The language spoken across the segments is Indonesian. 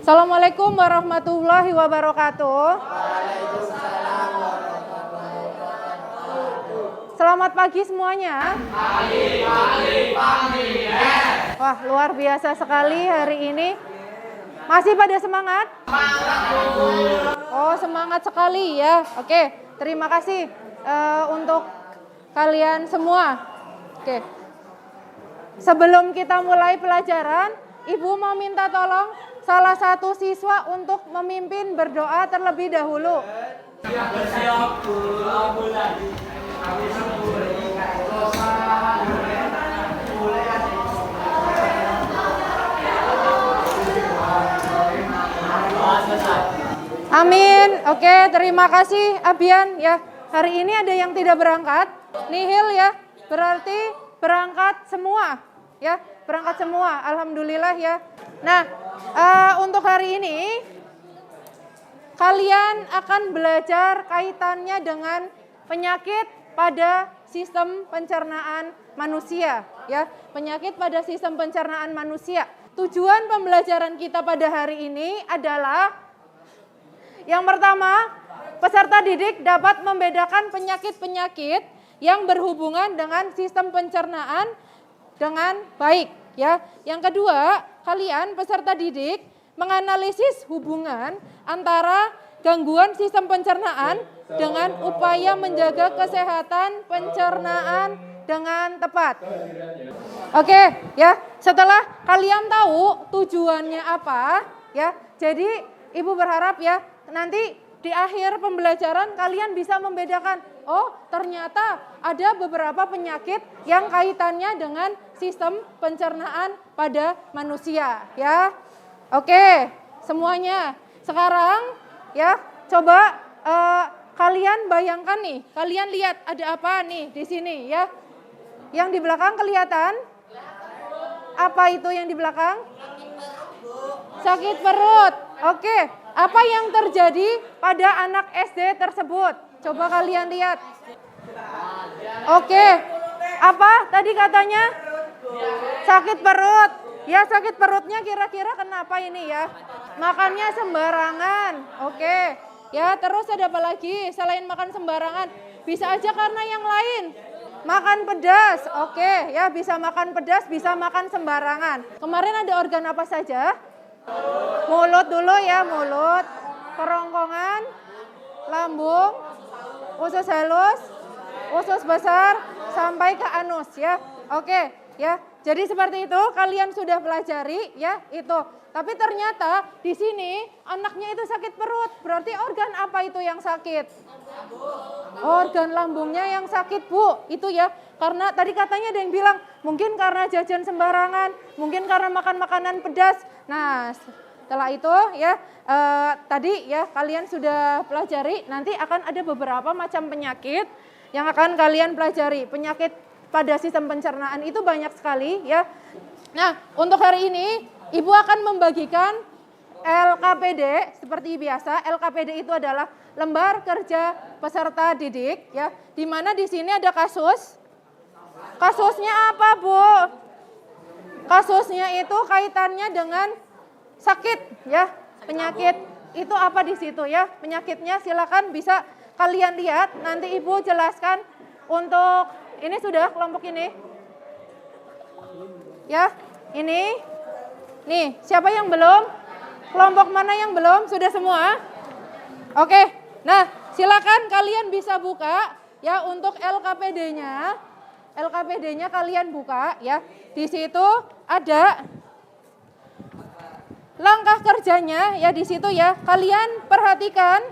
Assalamualaikum warahmatullahi wabarakatuh. Selamat pagi semuanya. Wah, luar biasa sekali hari ini. Masih pada semangat? Oh, semangat sekali ya. Oke, terima kasih untuk kalian semua. Oke. Sebelum kita mulai pelajaran, Ibu mau minta tolong salah satu siswa untuk memimpin berdoa terlebih dahulu. Amin. Oke, terima kasih Abian ya. Hari ini ada yang tidak berangkat, nihil ya. Berarti berangkat semua ya. Berangkat semua. Alhamdulillah ya. Nah, untuk hari ini kalian akan belajar kaitannya dengan penyakit pada sistem pencernaan manusia ya. Penyakit pada sistem pencernaan manusia. Tujuan pembelajaran kita pada hari ini adalah yang pertama, peserta didik dapat membedakan penyakit-penyakit yang berhubungan dengan sistem pencernaan dengan baik ya. Yang kedua, kalian peserta didik menganalisis hubungan antara gangguan sistem pencernaan dengan upaya menjaga kesehatan pencernaan dengan tepat. Oke, ya. Setelah kalian tahu tujuannya apa, ya. Jadi Ibu berharap ya nanti di akhir pembelajaran kalian bisa membedakan, oh ternyata ada beberapa penyakit yang kaitannya dengan sistem pencernaan pada manusia, ya. Oke, semuanya. Sekarang ya, coba kalian bayangkan nih, kalian lihat ada apa nih di sini ya. Yang di belakang kelihatan? Apa itu yang di belakang? Sakit perut. Oke, apa yang terjadi pada anak SD tersebut? Coba kalian lihat. Oke, apa tadi katanya? Sakit perut. Ya, sakit perutnya kira-kira kenapa ini ya? Makannya sembarangan. Oke. Ya, terus ada apa lagi selain makan sembarangan? Bisa aja karena yang lain. Makan pedas. Oke, ya bisa makan pedas, bisa makan sembarangan. Kemarin ada organ apa saja? Mulut dulu ya, mulut. Kerongkongan, lambung, usus halus, usus besar, sampai ke anus ya. Oke, ya. Jadi seperti itu kalian sudah pelajari ya itu. Tapi ternyata di sini anaknya itu sakit perut. Berarti organ apa itu yang sakit? Organ lambungnya yang sakit, Bu. Itu ya. Karena tadi katanya ada yang bilang mungkin karena jajan sembarangan, mungkin karena makan makanan pedas. Nah, setelah itu ya tadi ya kalian sudah pelajari, nanti akan ada beberapa macam penyakit yang akan kalian pelajari. Penyakit pada sistem pencernaan itu banyak sekali ya. Nah, untuk hari ini Ibu akan membagikan LKPD seperti biasa. LKPD itu adalah lembar kerja peserta didik ya. Di mana di sini ada kasus. Kasusnya apa, Bu? Kasusnya itu kaitannya dengan sakit ya. Penyakit itu apa di situ ya? Penyakitnya silakan bisa kalian lihat. Nanti Ibu jelaskan untuk ini sudah kelompok ini. Ya, ini. Nih, siapa yang belum? Kelompok mana yang belum? Sudah semua? Oke. Nah, silakan kalian bisa buka ya untuk LKPD-nya. LKPD-nya kalian buka ya. Di situ ada langkah kerjanya ya di situ ya. Kalian perhatikan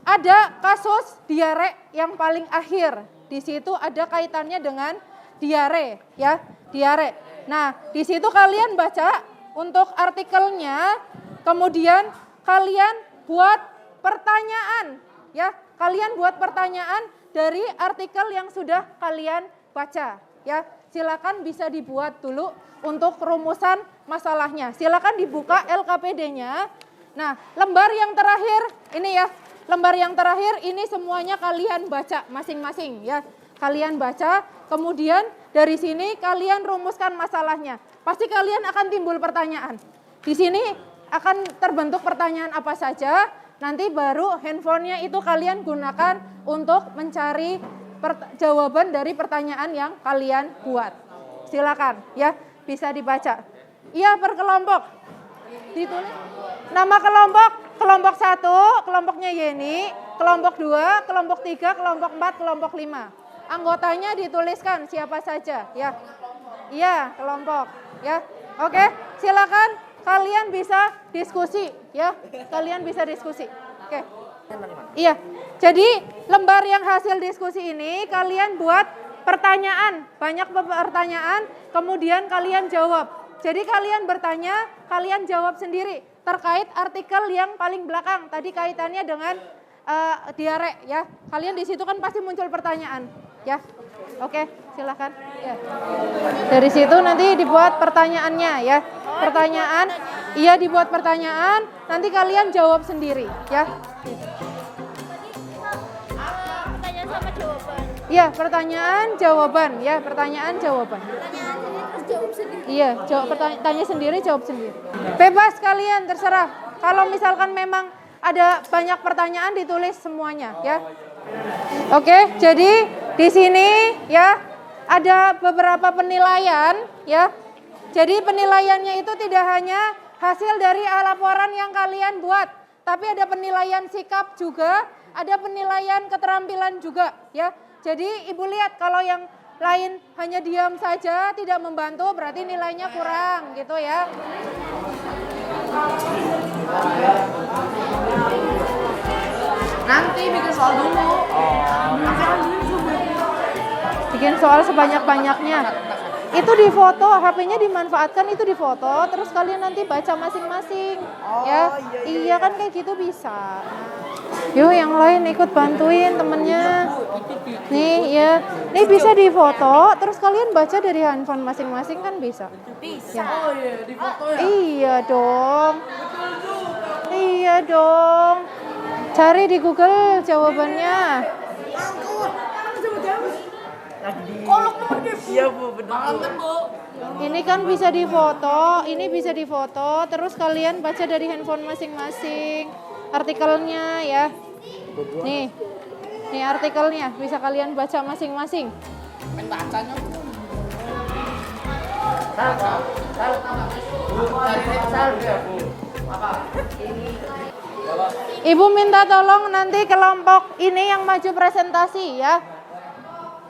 ada kasus diare yang paling akhir. Di situ ada kaitannya dengan diare ya, diare. Nah, di situ kalian baca untuk artikelnya, kemudian kalian buat pertanyaan ya. Kalian buat pertanyaan dari artikel yang sudah kalian baca ya. Silakan bisa dibuat dulu untuk rumusan masalahnya. Silakan dibuka LKPD-nya. Nah, lembar yang terakhir ini ya. Lembar yang terakhir ini semuanya kalian baca masing-masing ya. Kalian baca, kemudian dari sini kalian rumuskan masalahnya. Pasti kalian akan timbul pertanyaan. Di sini akan terbentuk pertanyaan apa saja, nanti baru handphonenya itu kalian gunakan untuk mencari jawaban dari pertanyaan yang kalian buat. Silakan ya, bisa dibaca. Iya, per kelompok. Ditulis nama kelompok 1, kelompoknya Yeni, kelompok 2, kelompok 3, kelompok 4, kelompok 5. Anggotanya dituliskan siapa saja ya. Iya, kelompok ya. Oke, silakan kalian bisa diskusi ya. Kalian bisa diskusi. Oke. Iya. Jadi lembar yang hasil diskusi ini kalian buat pertanyaan, banyak pertanyaan, kemudian kalian jawab. Jadi kalian bertanya, kalian jawab sendiri terkait artikel yang paling belakang. Tadi kaitannya dengan diare ya. Kalian di situ kan pasti muncul pertanyaan ya. Oke, silakan. Ya. Dari situ nanti dibuat pertanyaannya ya. Pertanyaan, iya dibuat pertanyaan, nanti kalian jawab sendiri ya. Pertanyaan sama jawaban. Iya, pertanyaan jawaban ya, pertanyaan jawaban. Pertanyaan sendiri terus jawab sendiri. Iya, tanya sendiri, jawab sendiri. Bebas kalian, terserah. Kalau misalkan memang ada banyak pertanyaan ditulis semuanya ya. Oke, jadi di sini ya ada beberapa penilaian ya. Jadi penilaiannya itu tidak hanya hasil dari laporan yang kalian buat, tapi ada penilaian sikap juga, ada penilaian keterampilan juga ya. Jadi Ibu lihat kalau yang lain hanya diam saja tidak membantu berarti nilainya kurang gitu ya. Nanti bikin soal dulu. Bikin soal sebanyak-banyaknya. Itu difoto, HP-nya dimanfaatkan, itu difoto, terus kalian nanti baca masing-masing. Ya, iya kan kayak gitu bisa. Yuk yang lain ikut bantuin temennya. Nih ya, nih bisa difoto, terus kalian baca dari handphone masing-masing kan bisa. Bisa. Oh iya, di foto ya. Iya dong. Iya dong. Cari di Google jawabannya. Kolok iya Bu, benar. Bu. Ini kan bisa difoto, ini bisa difoto, terus kalian baca dari handphone masing-masing. Artikelnya ya. Nih artikelnya bisa kalian baca masing-masing. Main bacanya. Ibu minta tolong nanti kelompok ini yang maju presentasi ya.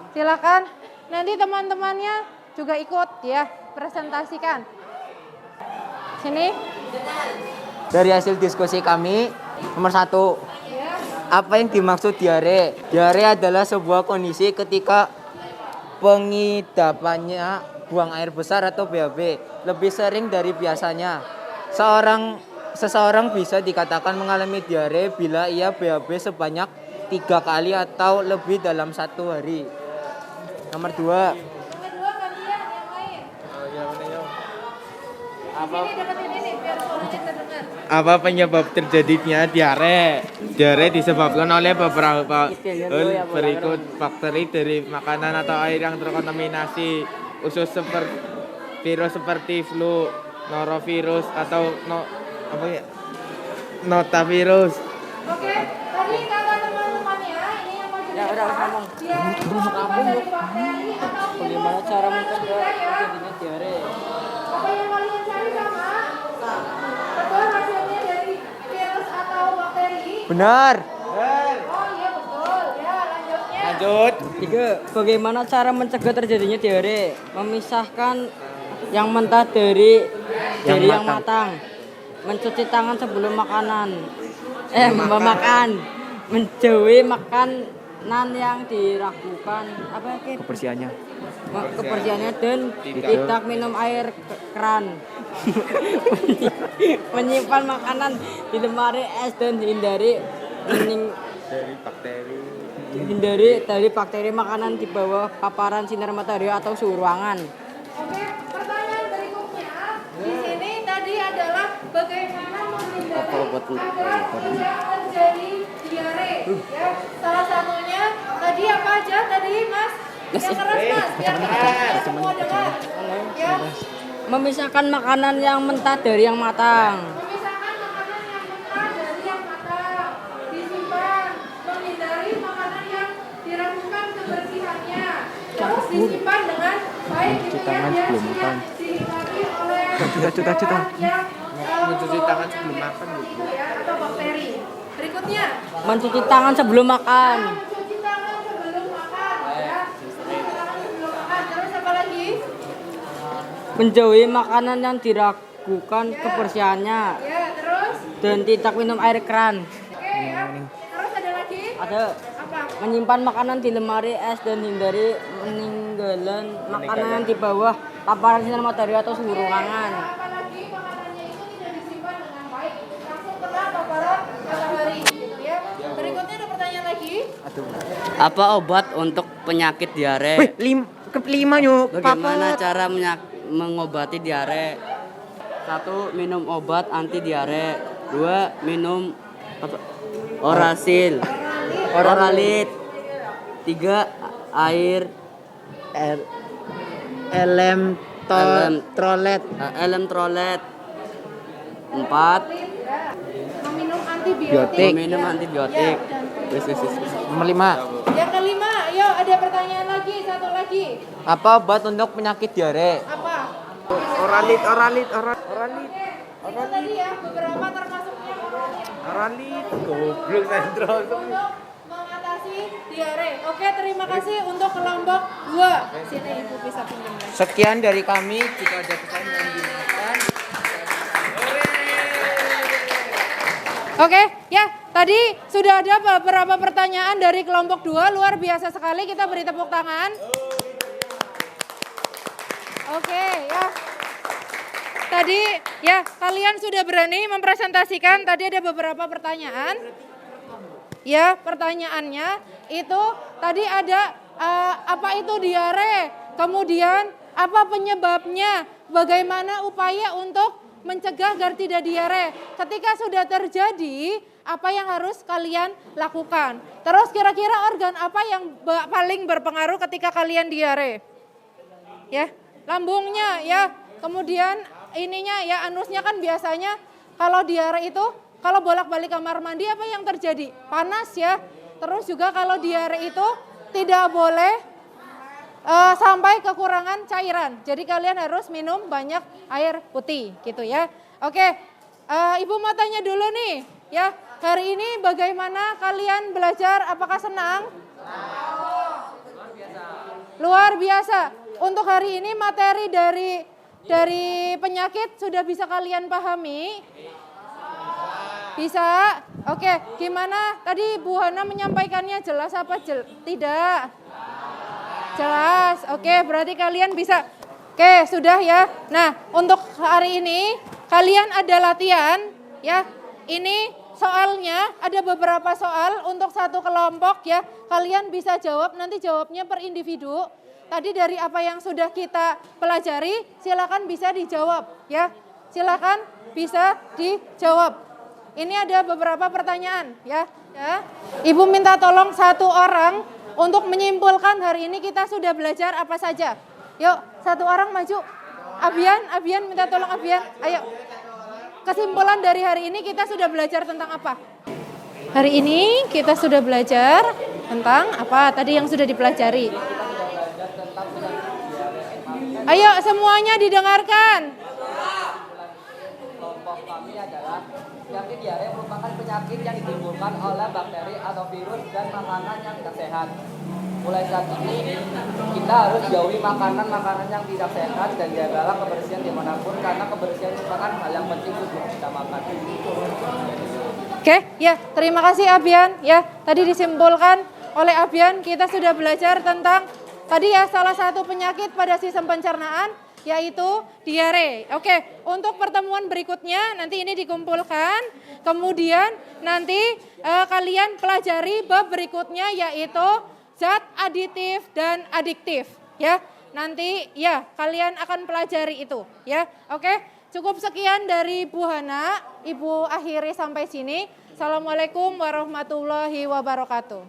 Silakan. Nanti teman-temannya juga ikut ya, presentasikan. Sini. Dari hasil diskusi kami, nomor 1, apa yang dimaksud diare? Diare adalah sebuah kondisi ketika pengidapannya buang air besar atau BAB lebih sering dari biasanya. Seseorang bisa dikatakan mengalami diare bila ia BAB sebanyak 3 kali atau lebih dalam 1 hari. Nomor 2. Nomor 2 kalian yang lain. Sini deketin ini biar suaranya terdengar. Apa penyebab terjadinya diare? Diare disebabkan oleh beberapa hal berikut: bakteri dari makanan atau air yang terkontaminasi, usus virus seperti flu, norovirus atau notavirus. Oke, tadi kata teman-temannya ini yang maju Ya, udah ngomong. Diare itu apakah dari bakteri atau Bagaimana cara mencegah terjadinya diare? apa yang kalian cari sama? Betul hasilnya dari virus atau bakteri? Benar. Oh iya betul. Ya lanjutnya. Lanjut. 3. Bagaimana cara mencegah terjadinya diare? Memisahkan yang mentah dari yang matang. Mencuci tangan sebelum makanan. Memakan. Menjauhi makanan yang diragukan. Apa ya? Kebersihannya. Kebersihannya dan tidak minum air keran. Menyimpan makanan di lemari es dan hindari dari bakteri makanan di bawah paparan sinar matahari atau suhu ruangan. Oke, pertanyaan berikutnya di sini tadi adalah bagaimana menghindari agar tidak terjadi diare. Ya, salah satunya tadi apa aja tadi Mas? Yang keras Mas, biar kita semua dengar. Ya, Memisahkan makanan yang mentah dari yang matang. Memisahkan makanan yang mentah dari yang matang. Disimpan, menghindari makanan yang diragukan kebersihannya. Terus disimpan dengan baik gitu ya, biar siap dinikmati oleh orang yang Mencuci tangan sebelum makan gitu. ya, atau bakteri. Berikutnya, Mencuci tangan sebelum makan. mencuci tangan sebelum makan ya. Mencuci tangan sebelum makan. Terus apa lagi? Menjauhi makanan yang diragukan kebersihannya. Ya, terus Dan tidak minum air keran. oke ya. Terus ada lagi? Ada Apa? menyimpan makanan di lemari es dan hindari meninggalan makanan di bawah paparan sinar matahari atau suhu ruangan. Apalagi makanannya itu tidak disimpan dengan baik, langsung kena paparan matahari gitu ya. Berikutnya ada pertanyaan lagi. Apa obat untuk penyakit diare? Kelima yuk. Bagaimana cara mengobati diare? 1. Minum obat anti diare. 2. Minum Orasil. Oralit. 3. Air Trolet. Elemtrolet. 4. Meminum antibiotik. Minum antibiotik. Nomor 5. Yang kelima, yuk ada pertanyaan lagi, satu lagi. Apa obat untuk penyakit diare? Apa? Oralit. Itu tadi ya beberapa termasuknya Oralit. Goblok sentro. untuk mengatasi diare. Oke, terima kasih untuk kelompok 2. Sini Ibu bisa pinjam lagi. Sekian dari kami. Jika ada kesalahan yang dimaafkan. Oke, ya tadi sudah ada beberapa pertanyaan dari kelompok 2, luar biasa sekali, kita beri tepuk tangan. Oke, ya. Tadi ya kalian sudah berani mempresentasikan, tadi ada beberapa pertanyaan. Ya, pertanyaannya itu tadi ada apa itu diare, kemudian apa penyebabnya, bagaimana upaya untuk mencegah agar tidak diare. Ketika sudah terjadi, apa yang harus kalian lakukan? Terus kira-kira organ apa yang paling berpengaruh ketika kalian diare? Ya, lambungnya ya. Kemudian ininya ya, anusnya kan biasanya kalau diare itu kalau bolak-balik kamar mandi apa yang terjadi? Panas ya. Terus juga kalau diare itu tidak boleh sampai kekurangan cairan. Jadi kalian harus minum banyak air putih gitu ya. Oke, Ibu mau tanya dulu nih ya. Hari ini bagaimana kalian belajar? Apakah senang? Luar biasa. Untuk hari ini materi dari penyakit sudah bisa kalian pahami? Bisa? Oke, gimana? Tadi Bu Hana menyampaikannya jelas apa tidak? Jelas. Oke, berarti kalian bisa. Oke, sudah ya. Nah, untuk hari ini kalian ada latihan ya. Ini soalnya ada beberapa soal untuk satu kelompok ya. Kalian bisa jawab, nanti jawabnya per individu. Tadi dari apa yang sudah kita pelajari, silakan bisa dijawab ya. Silakan bisa dijawab. Ini ada beberapa pertanyaan ya. Ibu minta tolong satu orang untuk menyimpulkan hari ini kita sudah belajar apa saja. Yuk, satu orang maju. Abian minta tolong Abian. Ayo. Kesimpulan dari hari ini kita sudah belajar tentang apa? Hari ini kita sudah belajar tentang apa tadi yang sudah dipelajari. Ayo semuanya didengarkan. Kelompok kami adalah penyakit diare merupakan penyakit yang ditimbulkan oleh bakteri atau virus dan makanan yang tidak sehat. Mulai saat ini kita harus jauhi makanan-makanan yang tidak sehat dan jagalah kebersihan dimanapun karena kebersihan merupakan hal yang penting sebelum kita makan. Oke, ya terima kasih Abian. Ya tadi disimpulkan oleh Abian kita sudah belajar tentang tadi ya salah satu penyakit pada sistem pencernaan yaitu diare. Oke, untuk pertemuan berikutnya nanti ini dikumpulkan. Kemudian nanti kalian pelajari bab berikutnya yaitu zat aditif dan adiktif ya. Nanti ya kalian akan pelajari itu ya. Oke, cukup sekian dari Bu Hana. Ibu akhiri sampai sini. Assalamualaikum warahmatullahi wabarakatuh.